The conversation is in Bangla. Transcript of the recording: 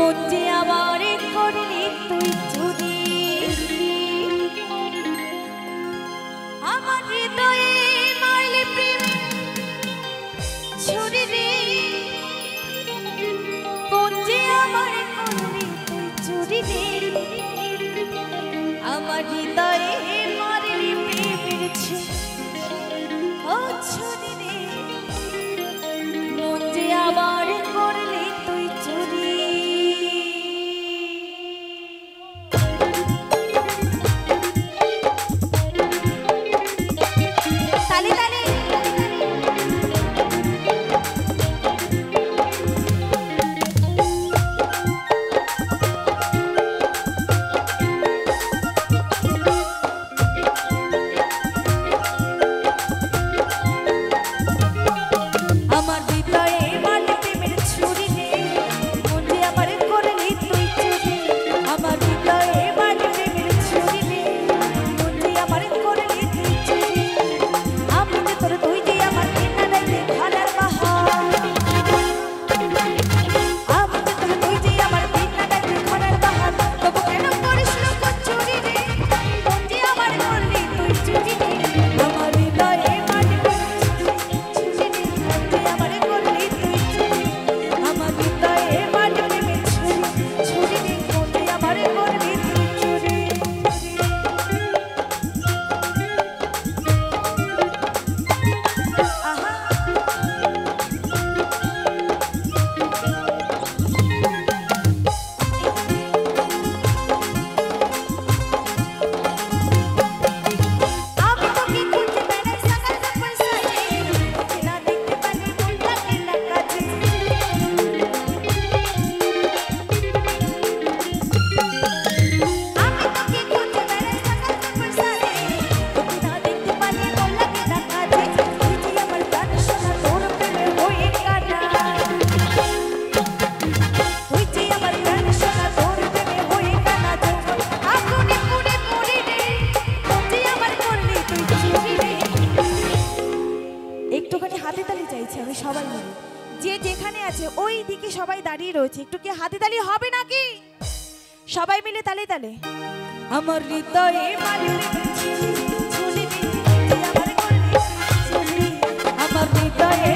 যে আমার করলি তুই চুরি আমার হৃদয়ে মারলি প্রেম ছুরি রে যে আমার করলি তুই চুরি রে আমার হৃদয়ে মারলি প্রেমের ছুরি রে যে আমার করলি তুই চুরি তালে তালে আমার হৃদয়ে মারলি প্রেমের ছুরি রে যে আমার করলি তুই চুরি আমার হৃদয়ে মারলি প্রেমের ছুরি রে যে আমার করলি তুই চুরি আমি যে তোর তুই যে আমার কিনা রাইতে ঘরের বাহার আমি যে তোর তুই যে আমার কিনা রাইতে ঘরের বাহার তবু কেন করিস লোক চুরি রে যে আমার করলি তুই চুরি রে আমার হৃদয়ে মারলি একটুখানি হাতে তালি চাইছি আমি সবাই মিলে যে যেখানে আছে ওই দিকে সবাই দাঁড়িয়ে রয়েছে একটু কি হাতে তালি হবে নাকি সবাই মিলে তালে তালে আমার হৃদয়ে আমার হৃদয়ে